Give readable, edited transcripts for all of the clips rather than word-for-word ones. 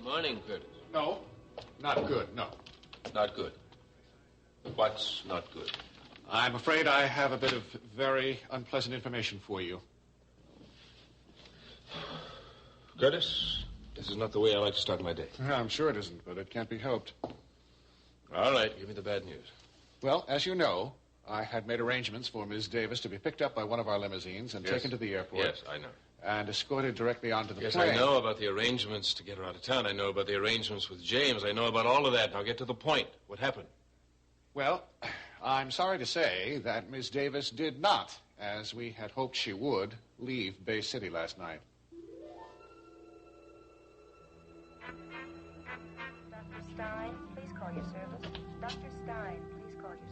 Morning, Curtis. No, not good, no. Not good. What's not good? I'm afraid I have a bit of very unpleasant information for you. Curtis, this is not the way I like to start my day. Yeah, I'm sure it isn't, but it can't be helped. All right, give me the bad news. Well, as you know, I had made arrangements for Ms. Davis to be picked up by one of our limousines and taken to the airport. Yes, I know. And escorted directly onto the Yes, plane. I know about the arrangements to get her out of town. I know about the arrangements with James. I know about all of that. Now get to the point. What happened? Well, I'm sorry to say that Ms. Davis did not, as we had hoped she would, leave Bay City last night. Dr. Stein, please call your service. Dr. Stein, please call your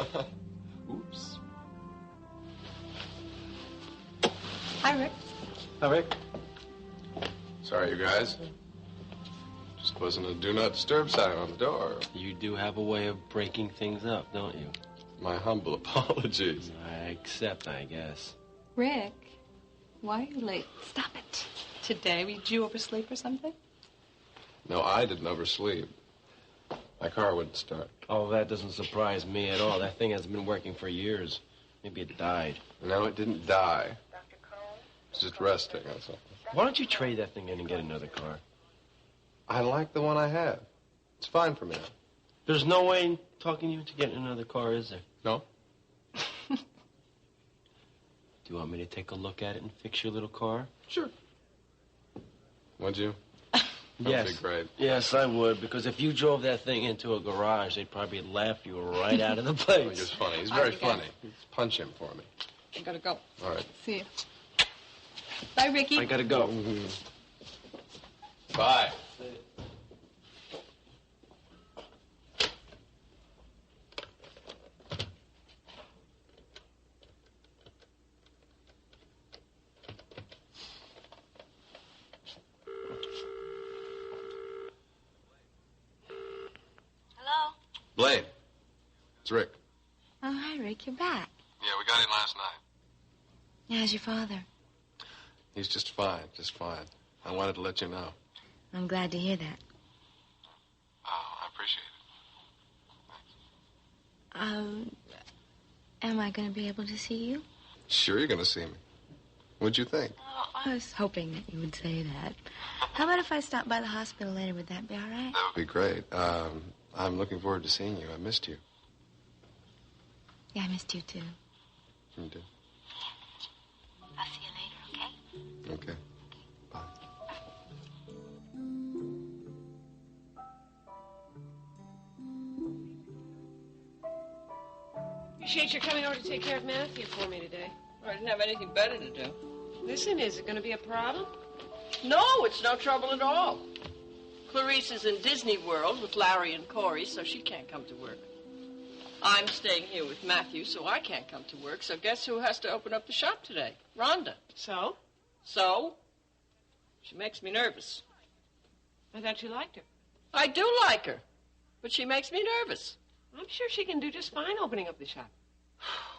service. Oops. Hi, Rick. Hi, Rick. Sorry, you guys. Just wasn't a do not disturb sign on the door. You do have a way of breaking things up, don't you? My humble apologies. I accept, I guess. Rick, why are you late? Stop it. Today, did you oversleep or something? No, I didn't oversleep. My car wouldn't start. Oh, that doesn't surprise me at all. That thing has been working for years. Maybe it died. No, it didn't die. It's just resting, that's all. Why don't you trade that thing in and get another car? I like the one I have. It's fine for me. There's no way in talking you into getting another car, is there? No? Do you want me to take a look at it and fix your little car? Sure. Would you? Yes. That'd be great. Yes, I would, because if you drove that thing into a garage, they'd probably laugh you right out of the place. Oh, he's funny. He's very funny. Punch him for me. I gotta go. All right. See you. Bye, Ricky. I gotta go. Bye. Hello? Blaine. It's Rick. Oh, hi, Rick. You're back. Yeah, we got in last night. How's your father? He's just fine, just fine. I wanted to let you know. I'm glad to hear that. Oh, I appreciate it. Am I going to be able to see you? Sure you're going to see me. What'd you think? Oh, I was hoping that you would say that. How about if I stop by the hospital later? Would that be all right? That would be great. I'm looking forward to seeing you. I missed you. Yeah, I missed you, too. You do? I'll see you later, okay? Okay. Bye. Appreciate your coming over to take care of Matthew for me today. I didn't have anything better to do. Listen, is it going to be a problem? No, it's no trouble at all. Clarice is in Disney World with Larry and Corey, so she can't come to work. I'm staying here with Matthew, so I can't come to work. So guess who has to open up the shop today? Rhonda. So? So? She makes me nervous. I thought you liked her. I do like her, but she makes me nervous. I'm sure she can do just fine opening up the shop.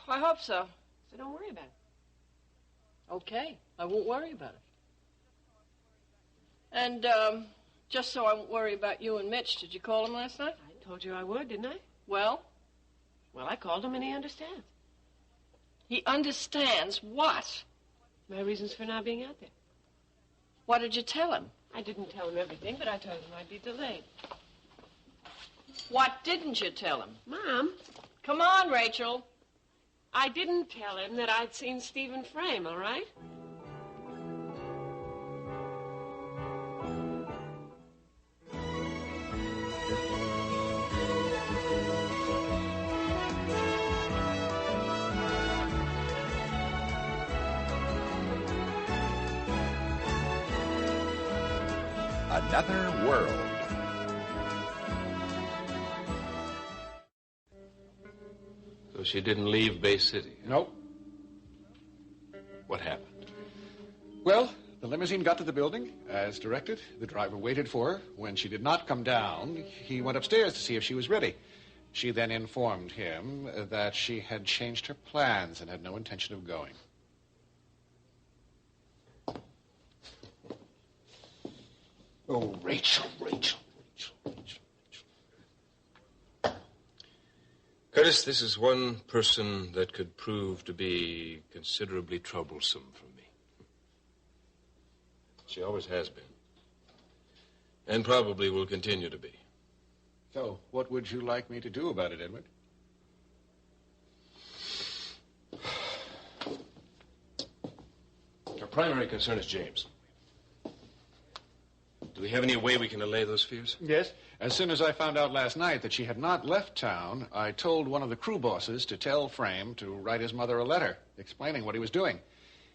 I hope so. So don't worry about it. Okay, I won't worry about it. And, just so I won't worry about you and Mitch, did you call him last night? I told you I would, didn't I? Well? Well, I called him and he understands. He understands what? My reasons for not being out there. What did you tell him? I didn't tell him everything, but I told him I'd be delayed. What didn't you tell him? Mom, Come on, Rachel. I didn't tell him that I'd seen Stephen Frame, all right? Another world. So she didn't leave Bay City. Nope. What happened? Well, the limousine got to the building, as directed. The driver waited for her. When she did not come down, he went upstairs to see if she was ready. She then informed him that she had changed her plans and had no intention of going. Oh, Rachel. Curtis, this is one person that could prove to be considerably troublesome for me. She always has been. And probably will continue to be. So, what would you like me to do about it, Edward? Our primary concern is James. Do we have any way we can allay those fears? Yes. As soon as I found out last night that she had not left town, I told one of the crew bosses to tell Frame to write his mother a letter explaining what he was doing.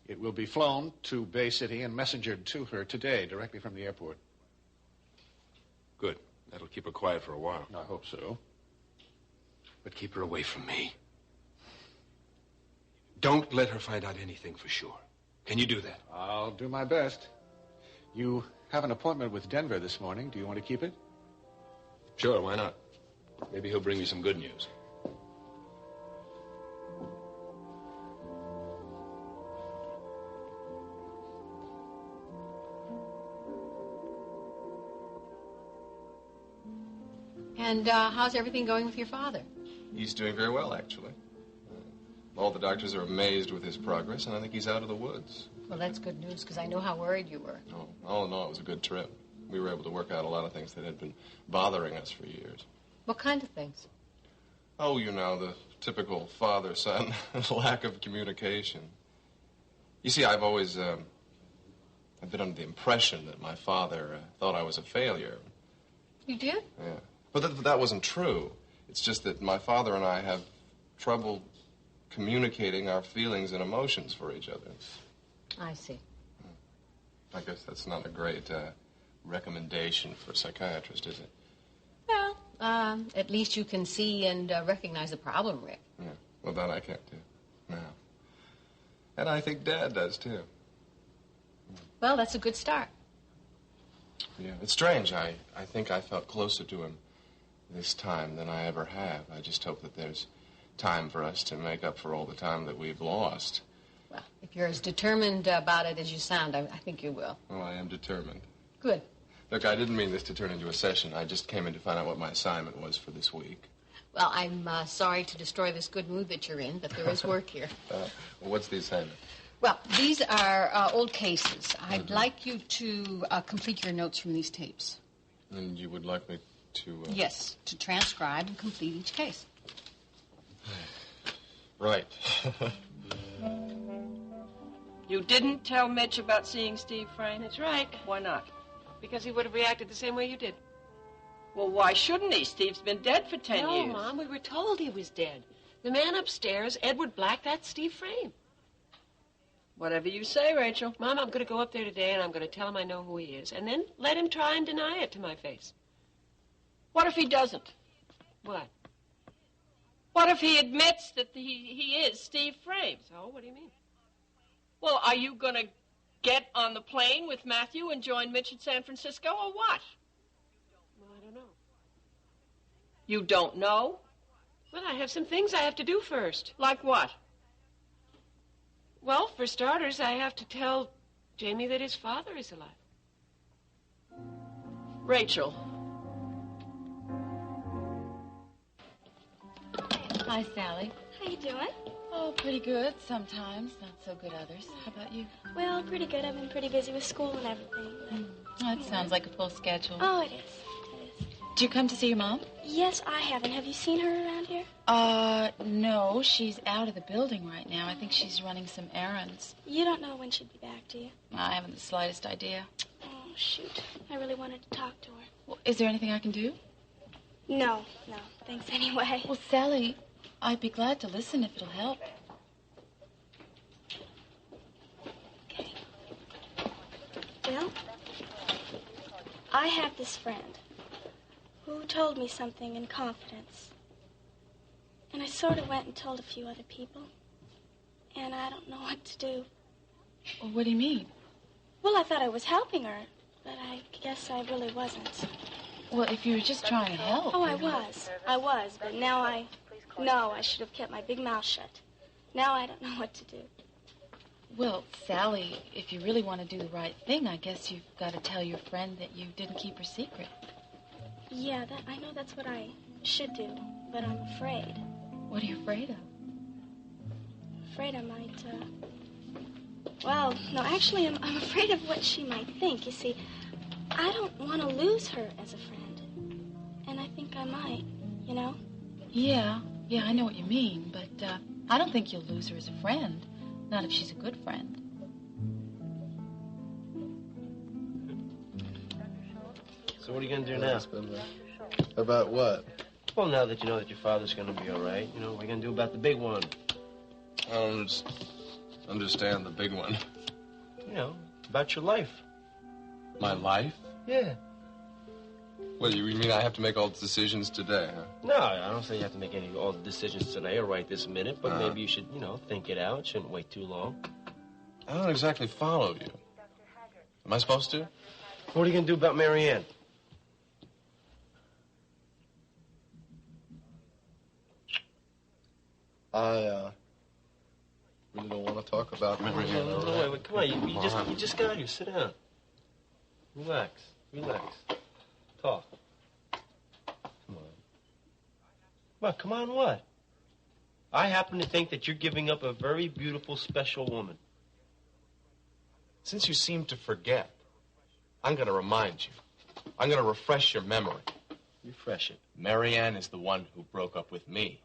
It will be flown to Bay City and messengered to her today, directly from the airport. Good. That'll keep her quiet for a while. I hope so. But keep her away from me. Don't let her find out anything for sure. Can you do that? I'll do my best. You have an appointment with Denver this morning. Do you want to keep it? Sure, why not? Maybe he'll bring me some good news. And how's everything going with your father? He's doing very well, actually. All the doctors are amazed with his progress, and I think he's out of the woods. Well, that's good news, because I know how worried you were. Oh, all in all, it was a good trip. We were able to work out a lot of things that had been bothering us for years. What kind of things? Oh, you know, the typical father-son lack of communication. You see, I've always I've been under the impression that my father thought I was a failure. You did? Yeah. But that wasn't true. It's just that my father and I have trouble communicating our feelings and emotions for each other. I see. I guess that's not a great recommendation for a psychiatrist, is it? Well, at least you can see and recognize the problem, Rick. Yeah. Well, that I can't do. No. And I think Dad does, too. Well, that's a good start. Yeah, it's strange. I think I felt closer to him this time than I ever have. I just hope that there's time for us to make up for all the time that we've lost. Well, if you're as determined about it as you sound, I think you will. Well, I am determined. Good. Look, I didn't mean this to turn into a session. I just came in to find out what my assignment was for this week. Well, I'm sorry to destroy this good mood that you're in, but there is work here. Well, what's the assignment? Well, these are old cases. I'd like you to complete your notes from these tapes. And you would like me to... Yes, to transcribe and complete each case. Right. You didn't tell Mitch about seeing Steve Frame? That's right. Why not? Because he would have reacted the same way you did. Well, why shouldn't he? Steve's been dead for 10 no, years. Mom, we were told he was dead. The man upstairs, Edward Black, that's Steve Frame. Whatever you say, Rachel. Mom, I'm going to go up there today and I'm going to tell him I know who he is. And then let him try and deny it to my face. What if he doesn't? What? What if he admits that he is Steve Frame? So, what do you mean? Well, are you going to get on the plane with Matthew and join Mitch in San Francisco, or what? Well, I don't know. You don't know? Well, I have some things I have to do first. Like what? Well, for starters, I have to tell Jamie that his father is alive. Rachel. Hi, Sally. How you doing? Oh, pretty good sometimes, not so good others. How about you? Well, pretty good. I've been pretty busy with school and everything. That sounds like a full schedule. Oh, it is. Did you come to see your mom? Yes, I haven't. Have you seen her around here? No. She's out of the building right now. I think she's running some errands. You don't know when she'd be back, do you? I haven't the slightest idea. Oh, shoot. I really wanted to talk to her. Well, is there anything I can do? No. Thanks anyway. Well, Sally, I'd be glad to listen if it'll help. Okay. Well, I have this friend who told me something in confidence. And I sort of went and told a few other people. And I don't know what to do. Well, what do you mean? Well, I thought I was helping her, but I guess I really wasn't. Well, if you were just trying to help. Oh, I was, but now I should have kept my big mouth shut. Now I don't know what to do. Well, Sally, if you really want to do the right thing, I guess you've got to tell your friend that you didn't keep her secret. Yeah, I know that's what I should do, but I'm afraid. What are you afraid of? Afraid I might, Well, no, actually, I'm afraid of what she might think. You see, I don't want to lose her as a friend. And I think I might, you know? Yeah, I know what you mean, but I don't think you'll lose her as a friend. Not if she's a good friend. So what are you going to do now? About what? Well, now that you know that your father's going to be all right, what are you going to do about the big one? I don't understand the big one. About your life. My life? Yeah. Well, you mean I have to make all the decisions today, huh? No, I don't say you have to make all the decisions today or right this minute, but maybe you should, think it out. Shouldn't wait too long. I don't exactly follow you. Am I supposed to? What are you going to do about Marianne? I really don't want to talk about Marianne. No, wait, come on. You just got here. Sit down. Relax. Talk. Come on. Well, come on, what? I happen to think that you're giving up a very beautiful, special woman. Since you seem to forget, I'm going to remind you. I'm going to refresh your memory. Refresh it. Marianne is the one who broke up with me.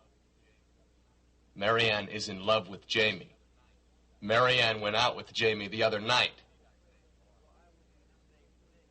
Marianne is in love with Jamie. Marianne went out with Jamie the other night.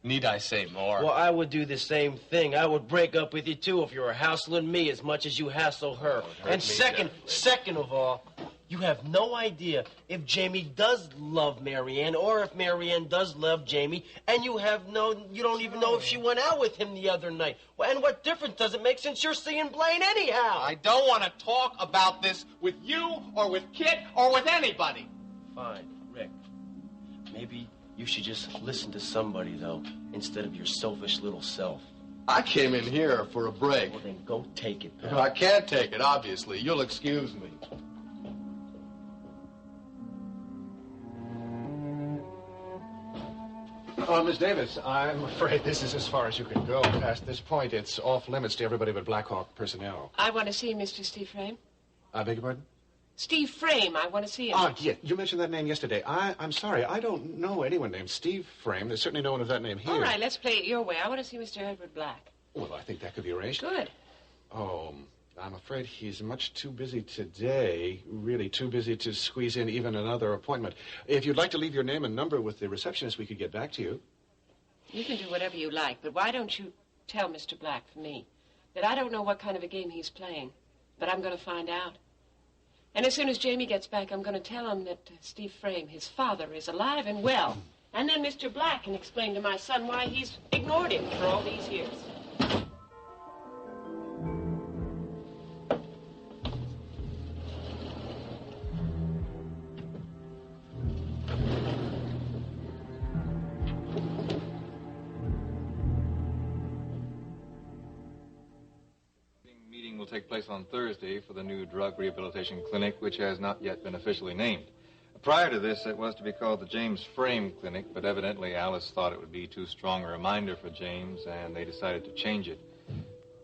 Need I say more? Well, I would do the same thing. I would break up with you, too, if you were hassling me as much as you hassle her. And second of all, you have no idea if Jamie does love Marianne or if Marianne does love Jamie, and you don't even know if she went out with him the other night. Well, and what difference does it make since you're seeing Blaine anyhow? I don't want to talk about this with you or with Kit or with anybody. Fine, Rick. Maybe you should just listen to somebody, though, instead of your selfish little self. I came in here for a break. Well, then go take it, pal. I can't take it, obviously. You'll excuse me. Miss Davis, I'm afraid this is as far as you can go. Past this point, it's off limits to everybody but Blackhawk personnel. I want to see Mr. Steve Frame. I beg your pardon? Steve Frame, I want to see him. Yeah, you mentioned that name yesterday. I'm sorry, I don't know anyone named Steve Frame. There's certainly no one of that name here. All right, let's play it your way. I want to see Mr. Edward Black. Well, I think that could be arranged. Good. Oh, I'm afraid he's much too busy today, really too busy to squeeze in even another appointment. If you'd like to leave your name and number with the receptionist, we could get back to you. You can do whatever you like, but why don't you tell Mr. Black for me that I don't know what kind of a game he's playing, but I'm going to find out. And as soon as Jamie gets back, I'm going to tell him that Steve Frame, his father, is alive and well. And then Mr. Black can explain to my son why he's ignored him for all these years. Will take place on Thursday for the new drug rehabilitation clinic, which has not yet been officially named. Prior to this, it was to be called the James Frame Clinic, but evidently Alice thought it would be too strong a reminder for James, and they decided to change it.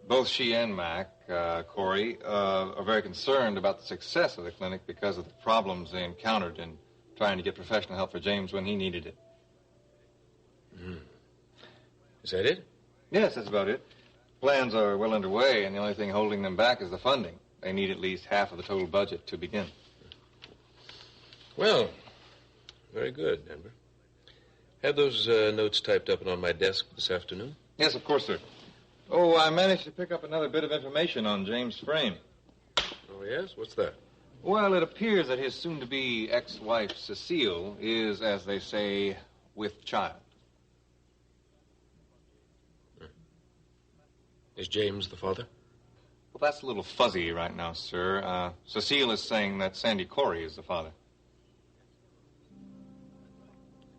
Both she and Mac, Corey, are very concerned about the success of the clinic because of the problems they encountered in trying to get professional help for James when he needed it. Is that it? Yes, that's about it. Plans are well underway, and the only thing holding them back is the funding. They need at least half of the total budget to begin. Well, very good, Denver. Have those notes typed up and on my desk this afternoon? Yes, of course, sir. Oh, I managed to pick up another bit of information on James Frame. Oh, yes? What's that? Well, it appears that his soon-to-be ex-wife, Cecile, is, as they say, with child. Is James the father? Well, that's a little fuzzy right now, sir. Cecile is saying that Sandy Corey is the father.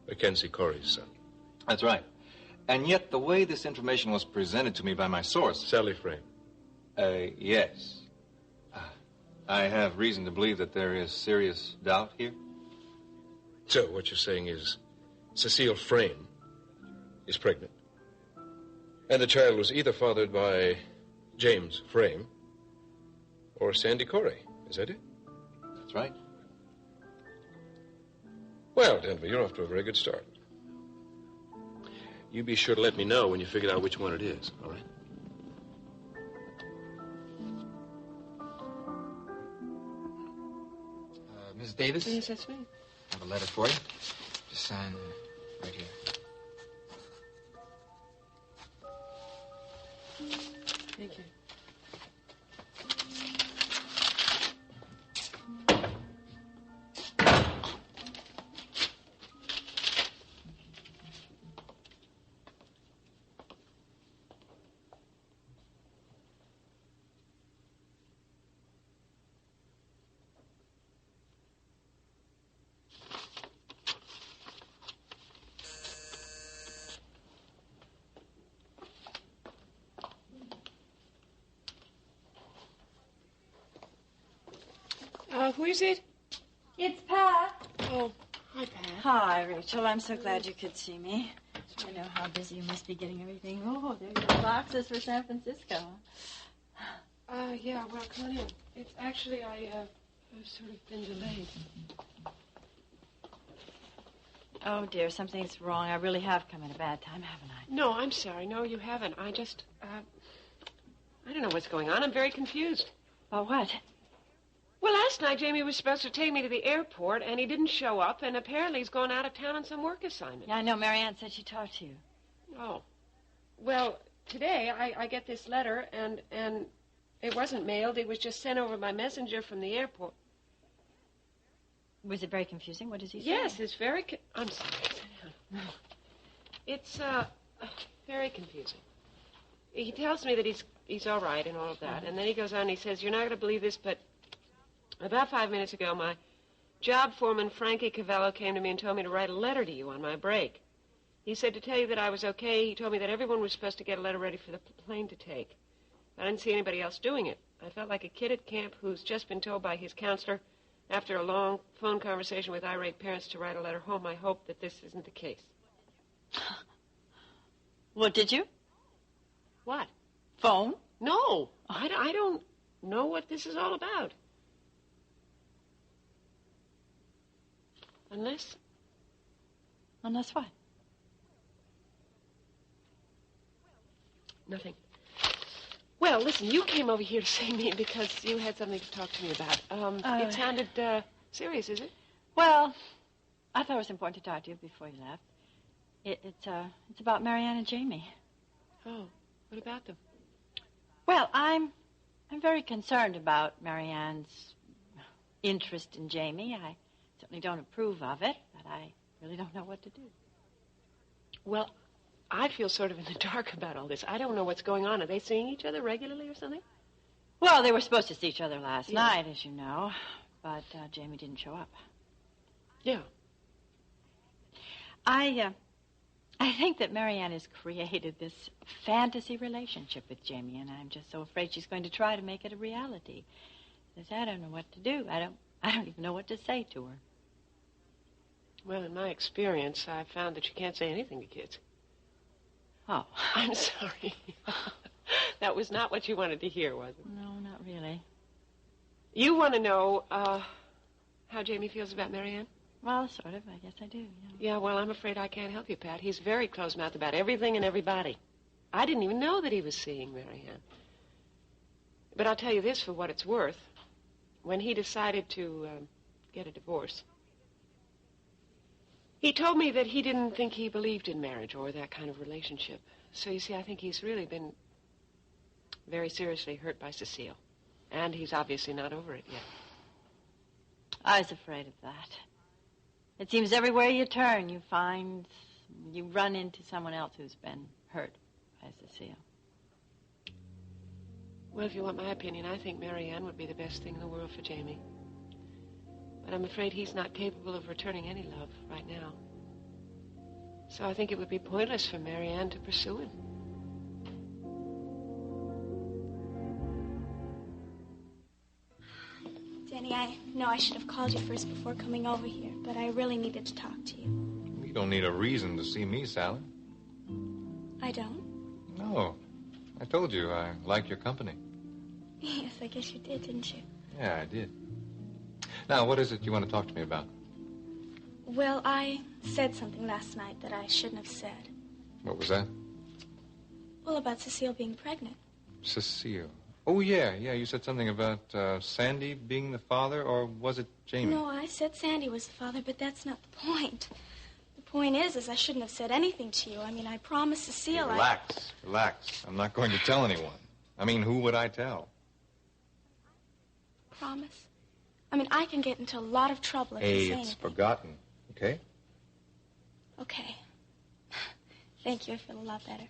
Mackenzie Corey's son. That's right. And yet, the way this information was presented to me by my source... Sally Frame. Yes. I have reason to believe that there is serious doubt here. So what you're saying is Cecile Frame is pregnant. And the child was either fathered by James Frame or Sandy Corey. Is that it? That's right. Well, Denver, you're off to a very good start. You be sure to let me know when you figure out which one it is, all right? Miss Davis? Yes, that's me. I have a letter for you. Just sign right here. Thank you. Who is it? It's Pat. Oh, hi, Pat. Hi, Rachel. I'm so glad you could see me. I know how busy you must be getting everything. Oh, there's your boxes for San Francisco. Yeah, well, come on in. It's actually, I've sort of been delayed. Oh, dear, something's wrong. I really have come at a bad time, haven't I? No, I'm sorry. No, you haven't. I just, I don't know what's going on. I'm very confused. About what? Well, last night Jamie was supposed to take me to the airport, and he didn't show up, and apparently he's gone out of town on some work assignment. Yeah, I know. Marianne said she talked to you. Oh. Well, today I get this letter, and it wasn't mailed. It was just sent over by messenger from the airport. Was it very confusing? What does he say? Yes, it's very... I'm sorry. Sit down. It's, very confusing. He tells me that he's all right and all of that, and then he goes on and he says, you're not going to believe this, but about 5 minutes ago, my job foreman, Frankie Cavello, came to me and told me to write a letter to you on my break. He said to tell you that I was okay. He told me that everyone was supposed to get a letter ready for the plane to take. I didn't see anybody else doing it. I felt like a kid at camp who's just been told by his counselor, after a long phone conversation with irate parents, to write a letter home. I hope that this isn't the case. What, did you? What? Phone? No. I don't know what this is all about. Unless? Unless what? Nothing. Well, listen, you came over here to see me because you had something to talk to me about. It sounded, serious, is it? Well, I thought it was important to talk to you before you left. It's about Marianne and Jamie. Oh, what about them? Well, I'm very concerned about Marianne's interest in Jamie. I certainly don't approve of it, but I really don't know what to do. Well, I feel sort of in the dark about all this. I don't know what's going on. Are they seeing each other regularly or something? Well, they were supposed to see each other last night, as you know, but Jamie didn't show up. Yeah. I think that Marianne has created this fantasy relationship with Jamie, and I'm just so afraid she's going to try to make it a reality. Because I don't know what to do. I don't even know what to say to her. Well, in my experience, I've found that you can't say anything to kids. Oh. I'm sorry. That was not what you wanted to hear, was it? No, not really. You want to know how Jamie feels about Marianne? Well, sort of. I guess I do, yeah. Yeah, well, I'm afraid I can't help you, Pat. He's very close-mouthed about everything and everybody. I didn't even know that he was seeing Marianne. But I'll tell you this for what it's worth. When he decided to get a divorce, he told me that he didn't think he believed in marriage or that kind of relationship. So, you see, I think he's really been very seriously hurt by Cecile. And he's obviously not over it yet. I was afraid of that. It seems everywhere you turn, you run into someone else who's been hurt by Cecile. Well, if you want my opinion, I think Marianne would be the best thing in the world for Jamie. But I'm afraid he's not capable of returning any love right now. So I think it would be pointless for Marianne to pursue him. Denny, Denny, I know I should have called you first before coming over here, but I really needed to talk to you. You don't need a reason to see me, Sally. I don't? No. I told you I like your company. Yes, I guess you did, didn't you? Yeah, I did. Now, what is it you want to talk to me about? Well, I said something last night that I shouldn't have said. What was that? Well, about Cecile being pregnant. Cecile. Oh, yeah. You said something about Sandy being the father, or was it Jamie? No, I said Sandy was the father, but that's not the point. The point is I shouldn't have said anything to you. I mean, I promised Cecile Relax. I'm not going to tell anyone. I mean, who would I tell? Promise? I mean, I can get into a lot of trouble if you say anything. It's forgotten, okay? Okay. Thank you. I feel a lot better.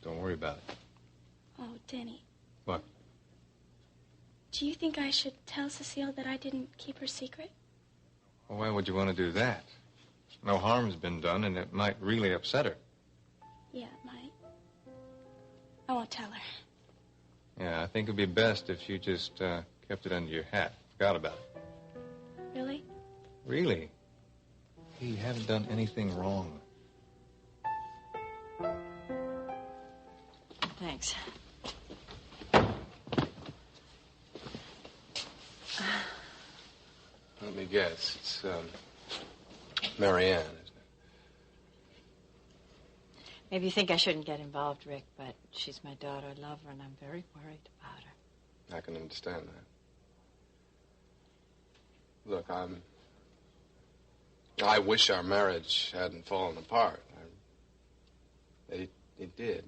Don't worry about it. Oh, Denny. What? Do you think I should tell Cecile that I didn't keep her secret? Well, why would you want to do that? No harm's been done, and it might really upset her. Yeah, it might. I won't tell her. Yeah, I think it'd be best if you just kept it under your hat. Forgot about it. Really? Really? You haven't done anything wrong. Thanks. Let me guess. It's, Marianne, isn't it? Maybe you think I shouldn't get involved, Rick, but she's my daughter. I love her, and I'm very worried about her. I can understand that. Look, I wish our marriage hadn't fallen apart. It did.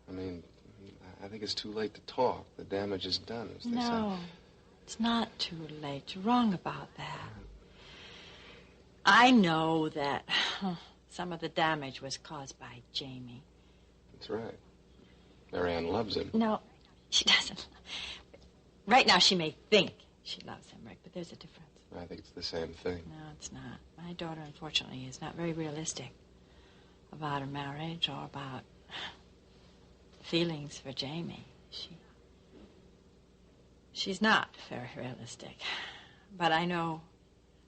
I mean, I think it's too late to talk. The damage is done, as they say. No, it's not too late. You're wrong about that. I know that some of the damage was caused by Jamie. That's right. Marianne loves him. No, she doesn't. Right now, she may think she loves him, Rick, but there's a difference. I think it's the same thing. No, it's not. My daughter, unfortunately, is not very realistic about her marriage or about feelings for Jamie. She's not very realistic. But I know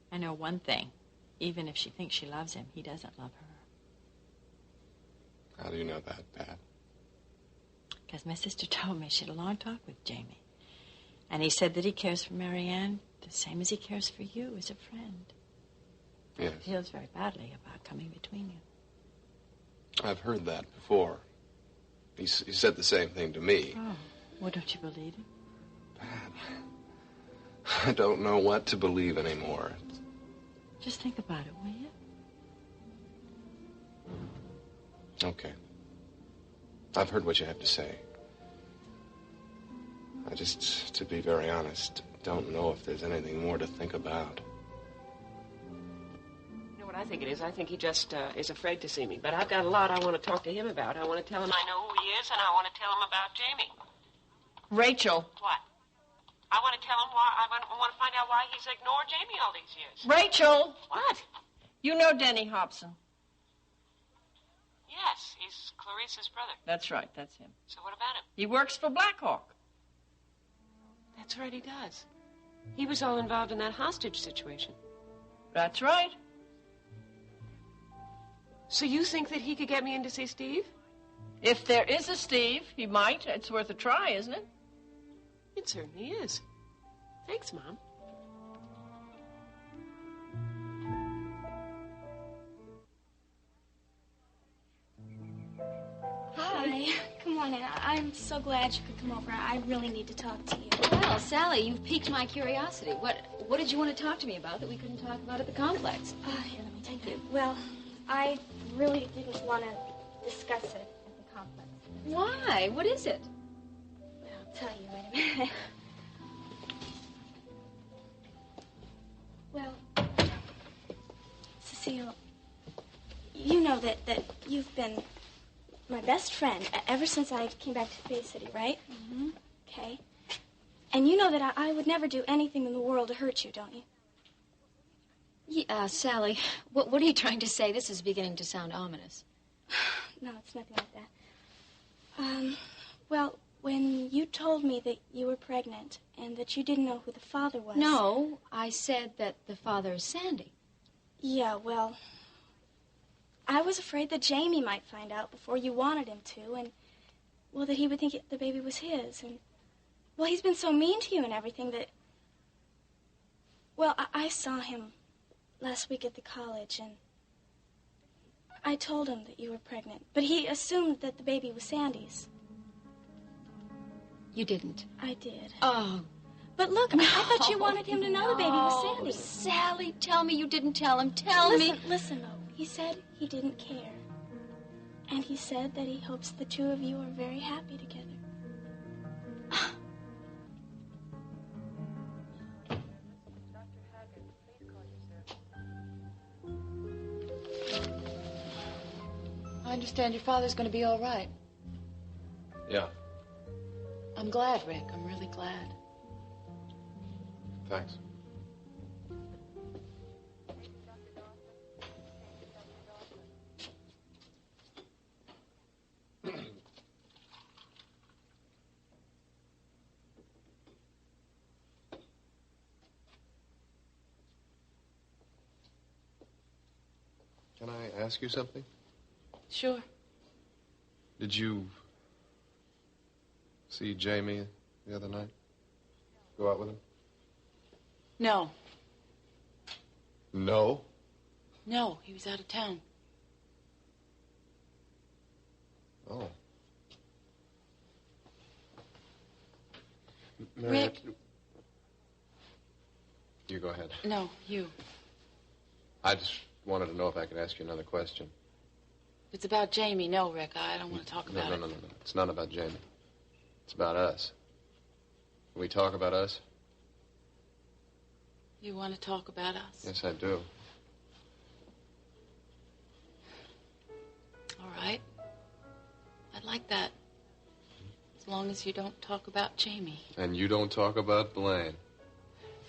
one thing. Even if she thinks she loves him, he doesn't love her. How do you know that, Pat? Because my sister told me she had a long talk with Jamie. And he said that he cares for Marianne the same as he cares for you as a friend. Yes. He feels very badly about coming between you. I've heard that before. He said the same thing to me. Oh, well, don't you believe him? I don't know what to believe anymore. Just think about it, will you? Okay. I've heard what you have to say. I just, to be very honest, don't know if there's anything more to think about. You know what I think it is? I think he just is afraid to see me. But I've got a lot I want to talk to him about. I want to tell him I know who he is, and I want to tell him about Jamie. Rachel. What? I want to tell him why. I want to find out why he's ignored Jamie all these years. Rachel. What? You know Denny Hobson. Yes, he's Clarice's brother. That's right, that's him. So what about him? He works for Blackhawk. That's right, he does. He was all involved in that hostage situation. That's right. So you think that he could get me in to see Steve? If there is a Steve, he might. It's worth a try, isn't it? It certainly is. Thanks, Mom. Hi. Come on in. I'm so glad you could come over. I really need to talk to you. Well, Sally, you've piqued my curiosity. What did you want to talk to me about that we couldn't talk about at the complex? Here, let me take you. Well, I really didn't want to discuss it at the complex. Why? What is it? I'll tell you in a minute. Well, Cecile, you know that you've been my best friend ever since I came back to Bay City, right? Mm-hmm. Okay. And you know that I would never do anything in the world to hurt you, don't you? Yeah, Sally, what are you trying to say? This is beginning to sound ominous. No, it's nothing like that. Well, When you told me that you were pregnant and that you didn't know who the father was... No, I said that the father is Sandy. Yeah, well, I was afraid that Jamie might find out before you wanted him to, and, well, that he would think the baby was his, and, well, he's been so mean to you and everything that... Well, I saw him last week at the college, and I told him that you were pregnant, but he assumed that the baby was Sandy's. You didn't? I did. Oh. But look, I thought you wanted him to know the baby was Sandy's. Sally, tell me you didn't tell him. Tell me. Listen, though. He said he didn't care. And he said that he hopes the two of you are very happy together. I understand your father's going to be all right. Yeah, I'm glad, Rick. I'm really glad. thanks. Can I ask you something? Sure. Did you see Jamie the other night? Go out with him? No. No? No, he was out of town. Oh. Rick. You go ahead. No, you. I just wanted to know if I could ask you another question. If it's about Jamie, no, Rick. I don't want to talk about it. No. It's not about Jamie. It's about us. Can we talk about us? You want to talk about us? Yes, I do. All right. I'd like that. As long as you don't talk about Jamie. And you don't talk about Blaine.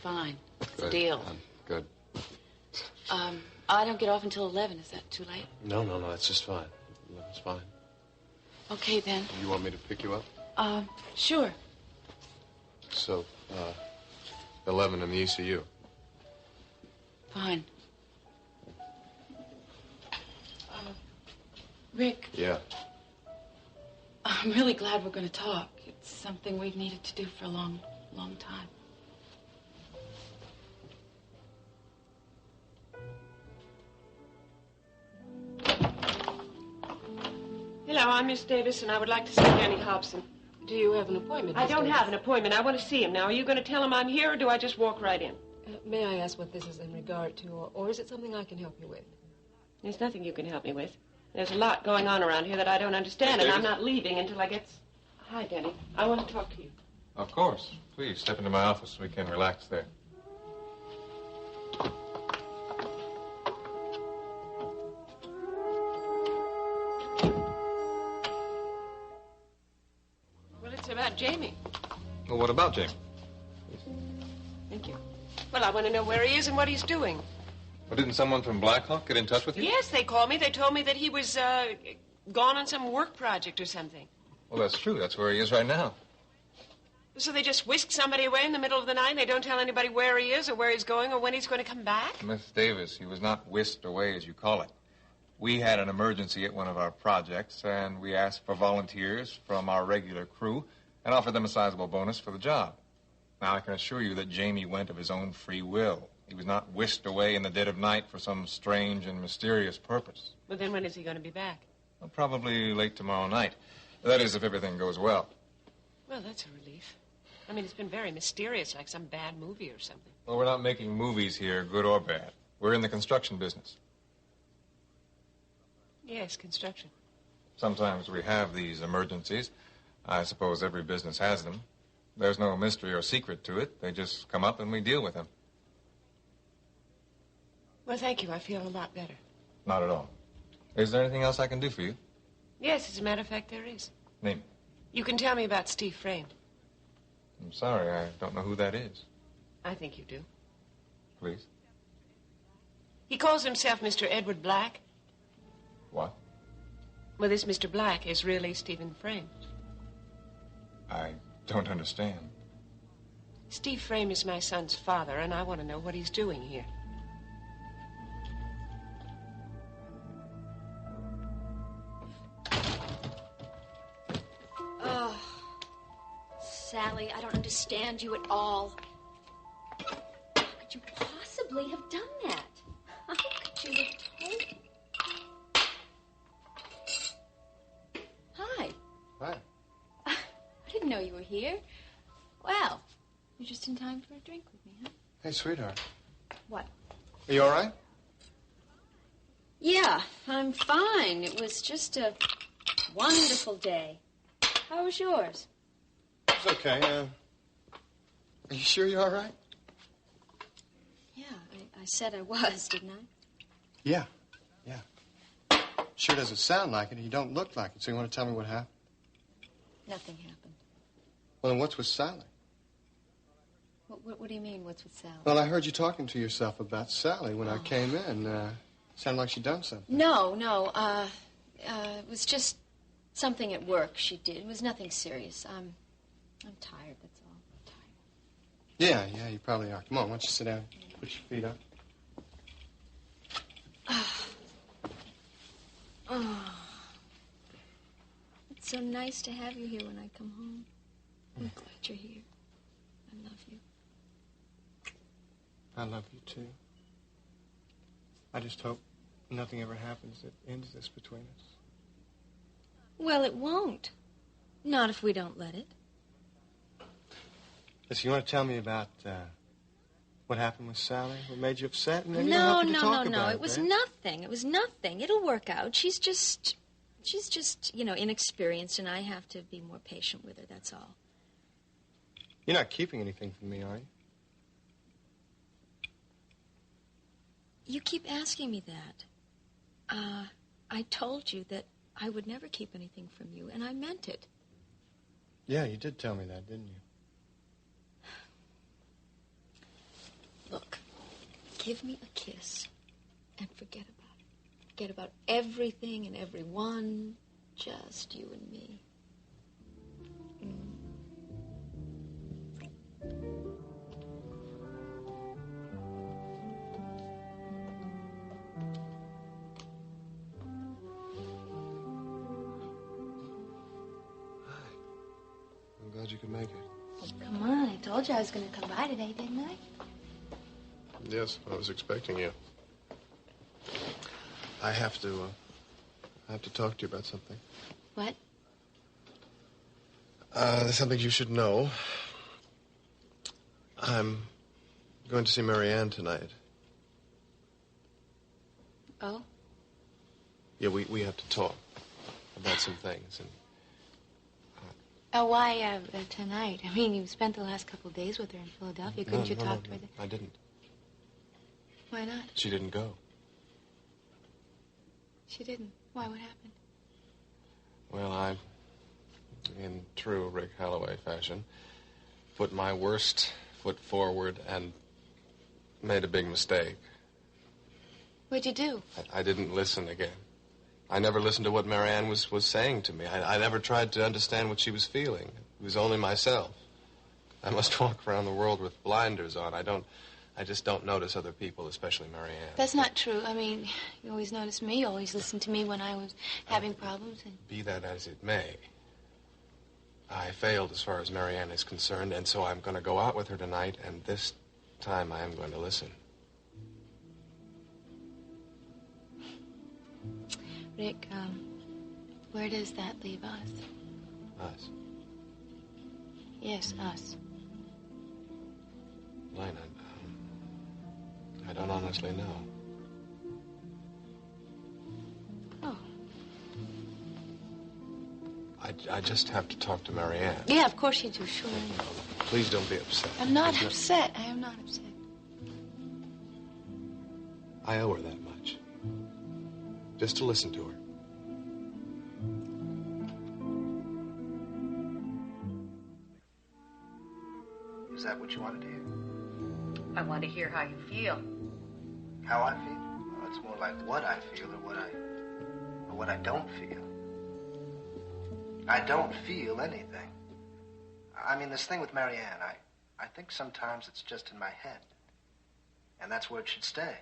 Fine. It's a Good. deal. Good. I don't get off until 11. Is that too late? No, that's just fine. It's fine. Okay, then. You want me to pick you up? Sure. So, 11 in the ECU. Fine. Rick. Yeah. I'm really glad we're going to talk. It's something we've needed to do for a long, long time. Hello, I'm Miss Davis, and I would like to see Danny Hobson. Do you have an appointment? I don't have an appointment. I want to see him now. Are you going to tell him I'm here, or do I just walk right in? May I ask what this is in regard to, or is it something I can help you with? There's nothing you can help me with. There's a lot going on around here that I don't understand, and I'm not leaving until I get... Hi, Danny. I want to talk to you. Of course. Please, step into my office. We can relax there. Well, it's about Jamie. Well, what about Jamie? Thank you. Well, I want to know where he is and what he's doing. Well, didn't someone from Blackhawk get in touch with you? Yes, they called me. They told me that he was gone on some work project or something. Well, that's true. That's where he is right now. So they just whisk somebody away in the middle of the night and they don't tell anybody where he is or where he's going or when he's going to come back? Miss Davis, he was not whisked away, as you call it. We had an emergency at one of our projects, and we asked for volunteers from our regular crew and offered them a sizable bonus for the job. Now, I can assure you that Jamie went of his own free will. He was not whisked away in the dead of night for some strange and mysterious purpose. Well, then when is he going to be back? Well, probably late tomorrow night. That is, if everything goes well. Well, that's a relief. I mean, it's been very mysterious, like some bad movie or something. Well, we're not making movies here, good or bad. We're in the construction business. Yes, construction. Sometimes we have these emergencies. I suppose every business has them. There's no mystery or secret to it. They just come up and we deal with them. Well, thank you. I feel a lot better. Not at all. Is there anything else I can do for you? Yes, as a matter of fact, there is. Name it. You can tell me about Steve Frame. I'm sorry, I don't know who that is. I think you do. Please. He calls himself Mr. Edward Black. What? Well, this Mr. Black is really Stephen Frame. I don't understand. Steve Frame is my son's father, and I want to know what he's doing here. Oh, Sally, I don't understand you at all. How could you possibly have done that? How could you have told me? Hi. Hi. I didn't know you were here. Well, you're just in time for a drink with me, huh? Hey, sweetheart. What? Are you all right? Yeah, I'm fine. It was just a wonderful day. How was yours? It's okay. Are you sure you're all right? Yeah, I said I was, didn't I? Yeah. Sure doesn't sound like it, and you don't look like it. So you want to tell me what happened? Nothing happened. Well, then what's with Sally? What do you mean, what's with Sally? Well, I heard you talking to yourself about Sally when I came in. Sounded like she'd done something. No. It was just something at work she did. It was nothing serious. I'm tired, that's all. Yeah, you probably are. Come on, why don't you sit down? Put your feet up. Oh. It's so nice to have you here when I come home. I'm glad you're here. I love you. I love you, too. I just hope nothing ever happens that ends this between us. Well, it won't. Not if we don't let it. Listen, you want to tell me about what happened with Sally? What made you upset? And then No. About It was right? nothing. It was nothing. It'll work out. She's just, inexperienced, and I have to be more patient with her, that's all. You're not keeping anything from me, are you? You keep asking me that. I told you that I would never keep anything from you, and I meant it. Yeah, you did tell me that, didn't you? Look, give me a kiss and forget about it. Forget about everything and everyone, just you and me. I'm glad you could make it. Oh, come on. I told you I was going to come by today, didn't I? Yes, I was expecting you. I have to talk to you about something. What? There's something you should know. I'm going to see Marianne tonight. Oh? Yeah, we have to talk about some things. And Oh, why tonight? I mean, you spent the last couple of days with her in Philadelphia. Couldn't you talk to her? I didn't. Why not? She didn't go. She didn't. Why? What happened? Well, I, in true Rick Holloway fashion, put my worst foot forward and made a big mistake. What'd you do? I didn't listen again. I never listened to what Marianne was saying to me. I never tried to understand what she was feeling. It was only myself. I must walk around the world with blinders on. I just don't notice other people, especially Marianne. That's not true. I mean, you always noticed me. You always listened to me when I was having problems. And Be that as it may, I failed as far as Marianne is concerned, and so I'm going to go out with her tonight, and this time I am going to listen. Rick, where does that leave us? Us? Yes, us. Lena, I don't honestly know. Oh. I just have to talk to Marianne. Yeah, of course you do, sure. Please don't be upset. I'm not upset. I am not upset. I owe her that much. Just to listen to her. Is that what you wanted to hear? I want to hear how you feel. How I feel? Well, it's more like what I feel or what I don't feel. I don't feel anything. I mean, this thing with Marianne, I think sometimes it's just in my head. And that's where it should stay.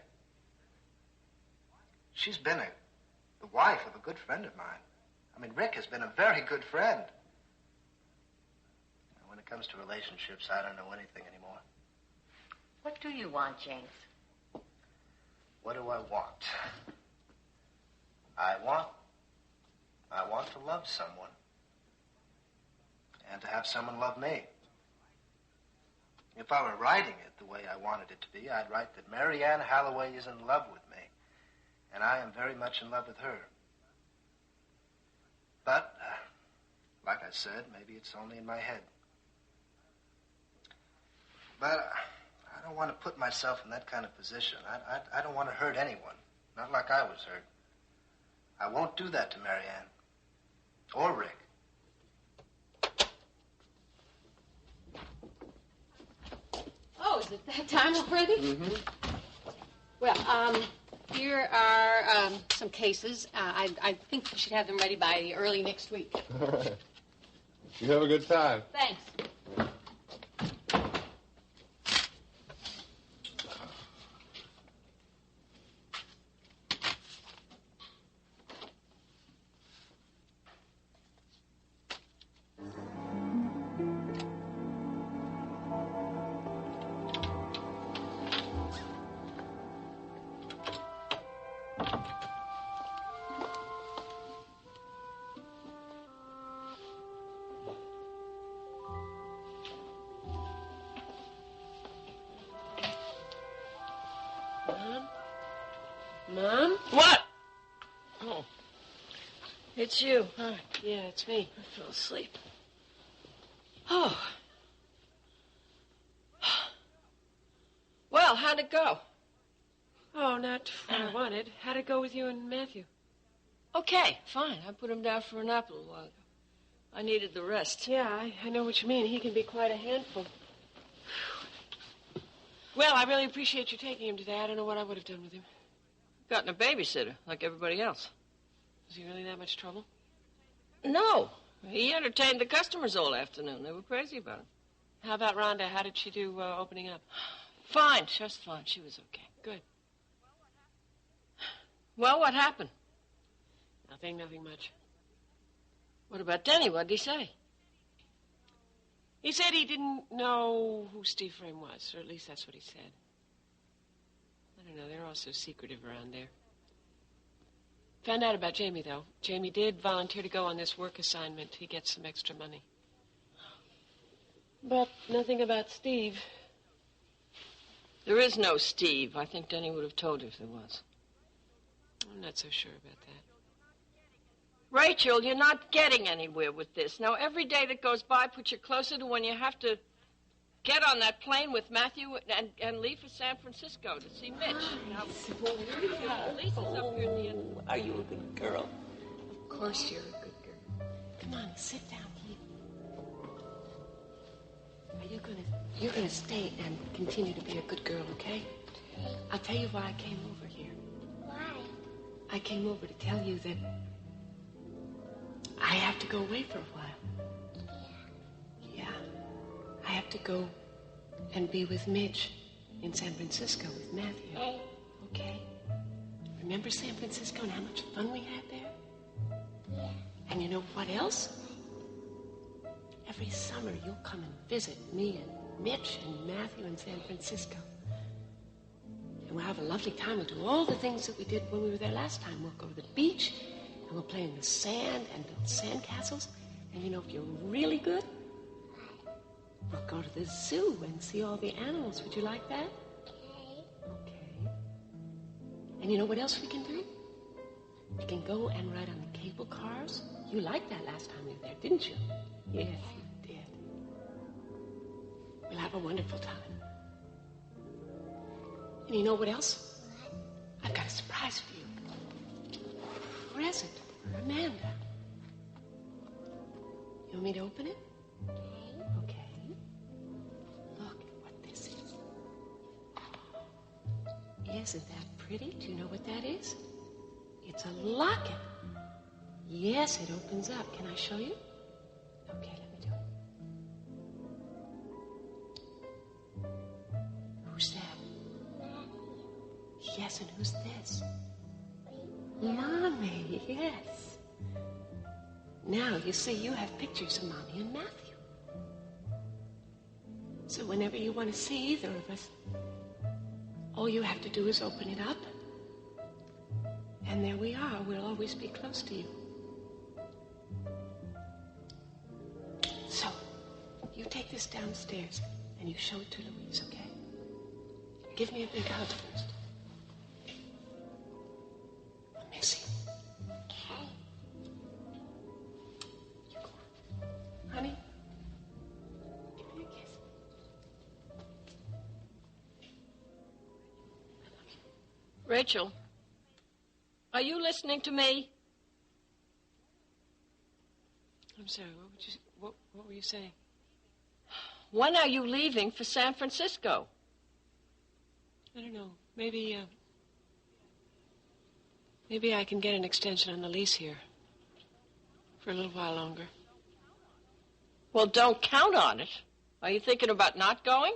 She's been the wife of a good friend of mine. I mean, Rick has been a very good friend. When it comes to relationships, I don't know anything anymore. What do you want, James? What do I want? I want to love someone. And to have someone love me. If I were writing it the way I wanted it to be, I'd write that Marianne Holloway is in love with me. And I am very much in love with her. But, like I said, maybe it's only in my head. But I don't want to put myself in that kind of position. I don't want to hurt anyone. Not like I was hurt. I won't do that to Marianne. Or Rick. Oh, is it that time already? Mm-hmm. Well, here are some cases. I think we should have them ready by early next week. All right. You have a good time. Thanks. Mom? What? Oh. It's you. Huh. Yeah, it's me. I fell asleep. Oh. Well, how'd it go? Oh, not what I wanted. How'd it go with you and Matthew? Okay, fine. I put him down for a nap a little while ago. I needed the rest. Yeah, I know what you mean. He can be quite a handful. Well, I really appreciate you taking him today. I don't know what I would have done with him. Gotten a babysitter, like everybody else. Was he really that much trouble? No. He entertained the customers all afternoon. They were crazy about him. How about Rhonda? How did she do opening up? Fine, just fine. She was okay. Good. Well, what happened? Nothing much. What about Denny? What did he say? He said he didn't know who Steve Frame was, or at least that's what he said. I don't know, they're all so secretive around there. Found out about Jamie, though. Jamie did volunteer to go on this work assignment. He gets some extra money. But nothing about Steve. There is no Steve. I think Denny would have told you if there was. I'm not so sure about that. Rachel, you're not getting anywhere with this. Now, every day that goes by puts you closer to when you have to get on that plane with Matthew and leave for San Francisco to see Mitch. Now, Lisa's up here at the end. Are you a good girl? Of course you're a good girl. Come on, sit down, please. You're gonna stay and continue to be a good girl, okay? I'll tell you why I came over here. Why? I came over to tell you that I have to go away for a while. Yeah. I have to go and be with Mitch in San Francisco with Matthew. Okay? Remember San Francisco and how much fun we had there? Yeah. And you know what else? Every summer you'll come and visit me and Mitch and Matthew in San Francisco. And we'll have a lovely time. We'll do all the things that we did when we were there last time. We'll go to the beach, and we'll play in the sand and build sand castles. And you know, if you're really good, we'll go to the zoo and see all the animals. Would you like that? Okay. And you know what else we can do? We can go and ride on the cable cars. You liked that last time you were there, didn't you? Yes, you did. We'll have a wonderful time. And you know what else? I've got a surprise for you. A present for Amanda. You want me to open it? Okay. Look at what this is. Isn't that pretty? Do you know what that is? It's a locket. Yes, it opens up. Can I show you? Okay, let me do it. Yes, and who's this? Mommy, yes. Now, you see, you have pictures of Mommy and Matthew. So whenever you want to see either of us, all you have to do is open it up. And there we are. We'll always be close to you. So, you take this downstairs and you show it to Louise, okay? Give me a big hug first. Let me see. Okay. You go on. Honey, give me a kiss. Rachel, are you listening to me? I'm sorry, what were you saying? When are you leaving for San Francisco? I don't know. Maybe I can get an extension on the lease here. For a little while longer. Well, don't count on it. Are you thinking about not going?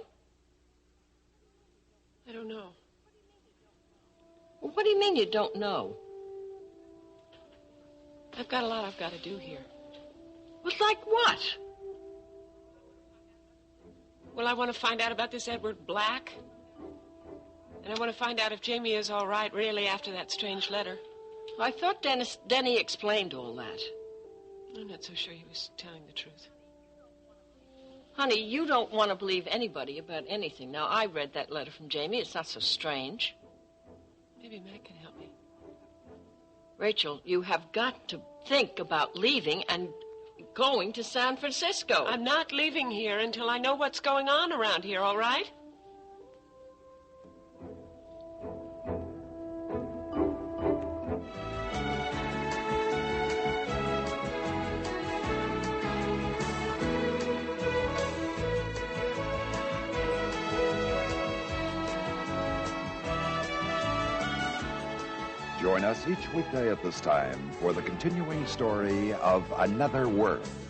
I don't know. Well, what do you mean you don't know? I've got a lot I've got to do here. Well, like what? Well, I want to find out about this Edward Black. And I want to find out if Jamie is all right, really, after that strange letter. I thought Denny explained all that. I'm not so sure he was telling the truth. Honey, you don't want to believe anybody about anything. Now, I read that letter from Jamie. It's not so strange. Maybe Matt can help me. Rachel, you have got to think about leaving and going to San Francisco. I'm not leaving here until I know what's going on around here, all right? Join us each weekday at this time for the continuing story of Another Worth.